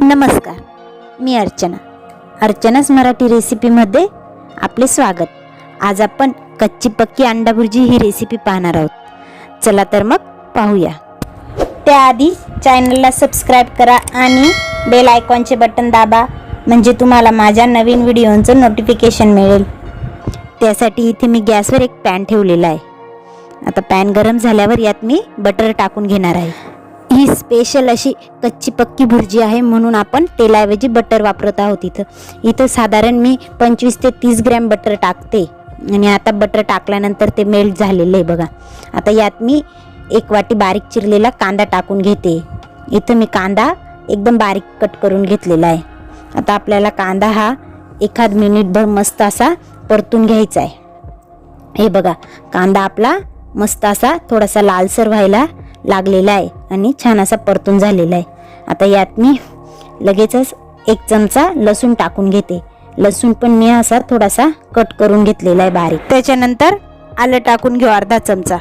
नमस्कार, मी अर्चना. अर्चनाच मराठी रेसिपीमध्ये आपले स्वागत. आज आपण कच्ची पक्की अंडा भुर्जी ही रेसिपी पाहणार आहोत. चला तर मग पाहूया. त्याआधी चॅनलला सबस्क्राईब करा आणि बेल आयकॉनचे बटन दाबा, म्हणजे तुम्हाला माझ्या नवीन व्हिडिओंचं नोटिफिकेशन मिळेल. त्यासाठी इथे मी गॅसवर एक पॅन ठेवलेला आहे. आता पॅन गरम झाल्यावर यात मी बटर टाकून घेणार आहे. ही स्पेशल अशी कच्ची पक्की भुर्जी आहे, म्हणून आपण तेलाऐवजी बटर वापरत आहोत. इथं साधारण मी 25 ते 30 ग्रॅम बटर टाकते. आणि आता बटर टाकल्यानंतर ते मेल्ट झालेलं आहे बघा. आता यात मी 1 वाटी बारीक चिरलेला कांदा टाकून घेते. इथं मी कांदा एकदम बारीक कट करून घेतलेला आहे. आता आपल्याला कांदा हा एखाद मिनिटभर मस्त असा परतून घ्यायचा आहे. हे बघा, कांदा आपला मस्त असा थोडासा लालसर व्हायला लागलेला आहे आणि छान असा परतून झालेला आहे. आता यात मी लगेचच 1 चमचा लसूण टाकून घेते. लसूण पण मी असा थोडासा कट करून घेतलेला आहे बारीक. त्याच्यानंतर आलं टाकून घेऊ अर्धा चमचा.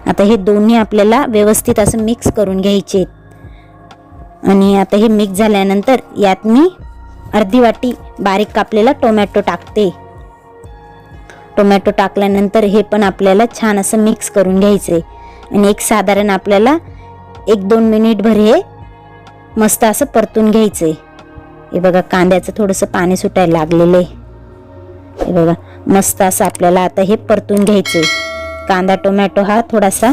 आता हे दोन्ही आपल्याला व्यवस्थित असं मिक्स करून घ्यायचे. आणि आता हे मिक्स झाल्यानंतर यात मी अर्धी वाटी बारीक कापलेला टोमॅटो टाकते. टोमॅटो टाकल्यानंतर हे पण आपल्याला छान असं मिक्स करून घ्यायचं आहे. आणि एक साधारण आपल्याला 1-2 मिनिटभर हे मस्त असं परतून घ्यायचं आहे. हे बघा, कांद्याचं थोडंसं पाणी सुटायला लागलेलं आहे. हे बघा, मस्त असं आपल्याला आता हे परतून घ्यायचं आहे. कांदा टोमॅटो हा थोडासा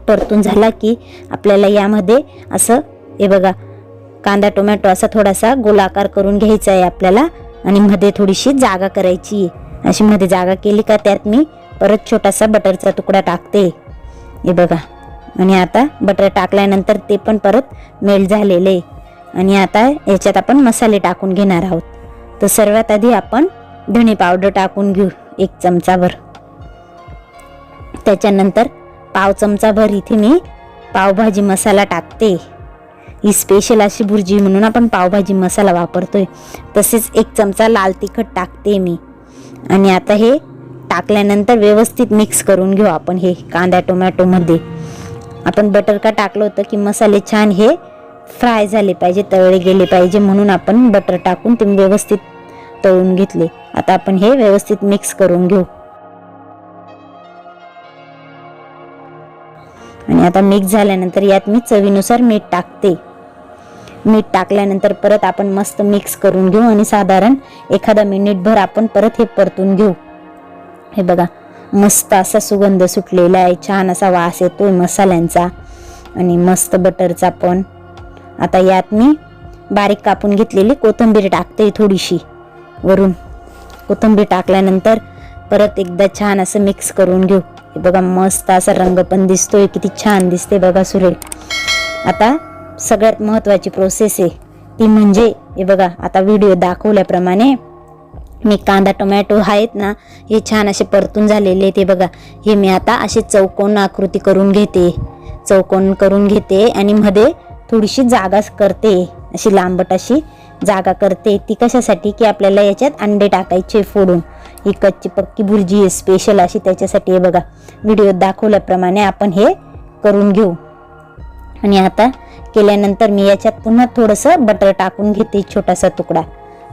परतून झाला की आपल्याला यामध्ये असं हे बघा, कांदा टोमॅटो असा थोडासा गोलाकार करून घ्यायचा आहे आपल्याला. आणि मध्ये थोडीशी जागा करायची आहे. अशी मध्ये जागा केली का त्यात मी परत छोटासा बटरचा तुकडा टाकते. हे बघा, आणि आता बटर टाकल्यानंतर ते पण परत मेल्ट झालेले आहे. आणि आता याच्यात आपण मसाले टाकून घेणार आहोत. तर सर्वात आधी आपण धणे पावडर टाकून घेऊ 1 चमचाभर. त्याच्यानंतर पाव चमचाभर इथे मी पावभाजी मसाला टाकते. ही स्पेशल अशी भुर्जी म्हणून आपण पावभाजी मसाला वापरतोय. तसेच 1 चमचा लाल तिखट टाकते मी. आणि आता हे टाकल्यानंतर व्यवस्थित मिक्स करून घेऊ आपण. हे कांदा टोमॅटो मध्ये आपण बटर का टाकलं होतं की मसाले छान हे फ्राय झाले पाहिजे, तळले गेले पाहिजे, म्हणून आपण बटर टाकून ते व्यवस्थित तळून घेतले. आता आपण हे व्यवस्थित मिक्स करून घेऊ. आणि आता मिक्स झाल्यानंतर यात मी चवीनुसार मीठ टाकते. मीठ टाकल्यानंतर परत आपण मस्त मिक्स करून घेऊ. आणि साधारण एखादा मिनिटभर आपण परत हे परतून घेऊ. हे बघा, मस्त असा सुगंध सुटलेला आहे, छान असा वास येतोय मसाल्यांचा आणि मस्त बटरचा पण. आता यात मी बारीक कापून घेतलेली कोथिंबीर टाकते थोडीशी वरून. कोथिंबीर टाकल्यानंतर परत एकदा छान असं मिक्स करून घेऊ. हे बघा, मस्त असा रंग पण दिसतोय, किती छान दिसते बघा सुरेख. आता सगळ्यात महत्त्वाची प्रोसेस आहे ती म्हणजे हे बघा, आता व्हिडिओ दाखवल्याप्रमाणे मी कांदा टोमॅटो आहेत ना, हे छान असे परतून झालेले. ते बघा, हे मी आता असे चौकोन आकृती करून घेते. चौकोन करून घेते आणि मध्ये थोडीशी जागा करते, अशी लांबट अशी जागा करते. ती कशासाठी की आपल्याला याच्यात अंडे टाकायचे फोडून. ही कच्ची पक्की भुर्जी आहे स्पेशल अशी, त्याच्यासाठी हे बघा व्हिडिओ दाखवल्याप्रमाणे आपण हे करून घेऊ. आणि आता केल्यानंतर मी याच्यात पुन्हा थोडंसं बटर टाकून घेते, छोटासा तुकडा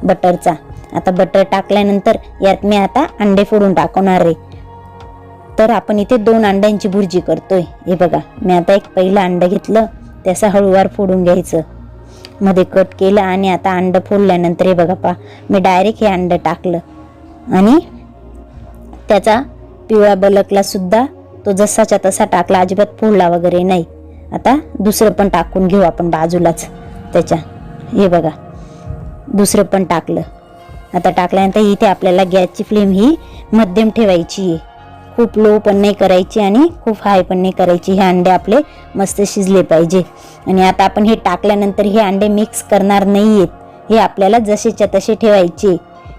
बटरचा. आता बटर टाकल्यानंतर यात मी आता अंडे फोडून टाकणार आहे. तर आपण इथे 2 अंड्यांची भुर्जी करतोय. हे बघा, मी आता एक पहिलं अंडं घेतलं, त्याचा हळूवार फोडून घ्यायचं, मध्ये कट केलं. आणि आता अंडं फोडल्यानंतर हे बघा मी डायरेक्ट हे अंडं टाकलं आणि त्याचा पिवळा बलकला सुद्धा तो जसाच्या तसा टाकला, अजिबात फोडला वगैरे नाही. आता दुसरं पण टाकून घेऊ आपण बाजूलाच त्याच्या. हे बघा, दुसरं पण टाकलं. आता टाकल्यानंतर इथे आपल्याला गॅसची फ्लेम ही मध्यम ठेवायची आहे. खूप लो पण नाही करायची आणि खूप हाय पण नाही करायची. हे अंडे आपले मस्त शिजले पाहिजे. आणि आता आपण हे टाकल्यानंतर हे अंडे मिक्स करणार नाही आहेत, हे आपल्याला जसेच्या तसे ठेवायचे.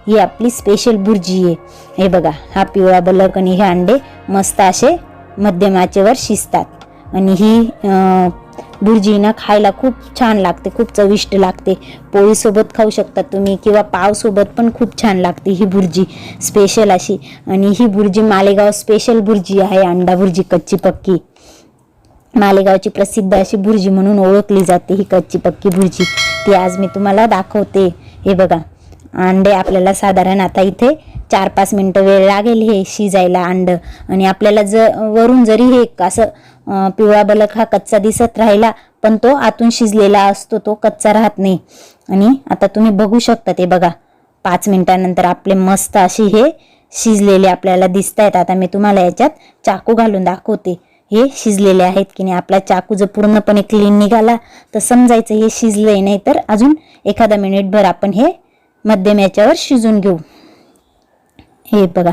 ही आपली स्पेशल भुर्जी आहे. हे बघा, हा पिवळा बलक आणि हे अंडे मस्त असे मध्यम आचेवर शिजतात. आणि ही भुर्जी ना खायला खूप छान लागते, खूप चविष्ट लागते. पोळीसोबत खाऊ शकता तुम्ही किंवा पावसोबत पण खूप छान लागते ही भुर्जी स्पेशल अशी. आणि ही भुर्जी मालेगाव स्पेशल भुर्जी आहे, अंडा भुर्जी कच्ची पक्की. मालेगावची प्रसिद्ध अशी भुर्जी म्हणून ओळखली जाते ही कच्ची पक्की भुर्जी, ती आज मी तुम्हाला दाखवते। हे बघा, अंडे आपल्याला साधारण आता इथे 4-5 मिनिटं वेळ लागेल हे शिजायला अंड। आणि आपल्याला वरून जरी हे असं पिवळा बलक हा कच्चा दिसत राहिला, पण तो आतून शिजलेला असतो, तो कच्चा राहत नाही। आणि आता तुम्ही बघू शकता, ते बघा 5 मिनिटांनंतर आपले मस्त अशी हे शिजलेले आपल्याला दिसत आहेत। आता मी तुम्हाला याच्यात चाकू घालून दाखवते हे शिजलेले आहेत की नाही। आपला चाकू जर पूर्णपणे क्लीन निघाला तर समजायचं हे शिजलंय, नाही तर अजून एखादा मिनिटभर आपण हे मध्यम याच्यावर शिजून घेऊ। हे बघा,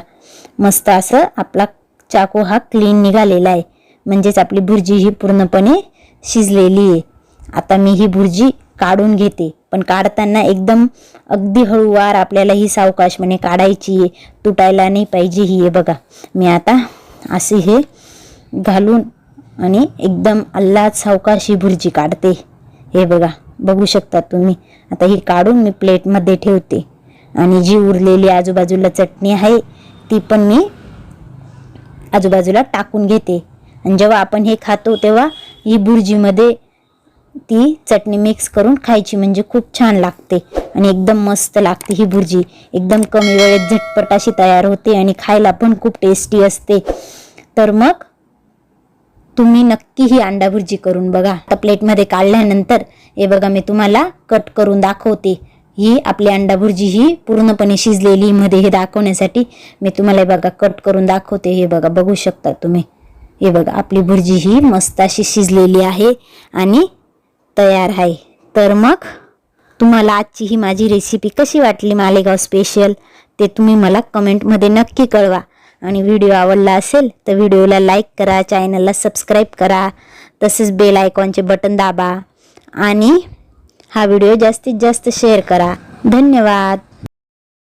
मस्त असं आपला चाकू हा क्लीन निघालेला आहे, म्हणजेच आपली भुर्जी ही पूर्णपणे शिजलेली आहे। आता मी ही भुर्जी काढून घेते, पण काढताना एकदम अगदी हळूवार आपल्याला ही सावकाशपणे काढायची आहे, तुटायला नाही पाहिजे ही। हे बघा, मी आता असे हे घालून आणि एकदम अल्लाद सावकाश ही भुर्जी काढते। हे बघा, बघू शकता तुम्ही। आता ही काढून मी प्लेटमध्ये ठेवते आणि जी उरलेली आजूबाजूला चटणी आहे ती पण मी आजूबाजूला टाकून घेते। आणि जेव्हा आपण हे खातो तेव्हा ही भुर्जीमध्ये ती चटणी मिक्स करून खायची, म्हणजे खूप छान लागते आणि एकदम मस्त लागते ही भुर्जी। एकदम कमी वेळेत झटपट अशी तयार होते आणि खायला पण खूप टेस्टी असते। तर मग तुम्ही नक्की ही अंडा भुर्जी करून बघा। आता प्लेटमध्ये काढल्यानंतर हे बघा, मी तुम्हाला कट करून दाखवते। ही आपली अंडा भुर्जी ही पूर्णपणे शिजलेली मध्ये हे दाखवण्यासाठी मी तुम्हाला बघा कट करून दाखवते। हे बघा, बघू शकता तुम्ही। हे बघा, आपली भुर्जी ही मस्त अशी शिजलेली आहे आणि तयार आहे। तर मग तुम्हाला आजची ही माझी रेसिपी कशी वाटली मालेगाव स्पेशल, ते तुम्ही मला कमेंटमध्ये नक्की कळवा। आणि व्हिडिओ आवडला असेल तर व्हिडिओला लाईक करा, चॅनलला सबस्क्राईब करा, तसेच बेल आयकॉनचे बटन दाबा आणि हा व्हिडिओ जास्तीत जास्त शेअर करा। धन्यवाद।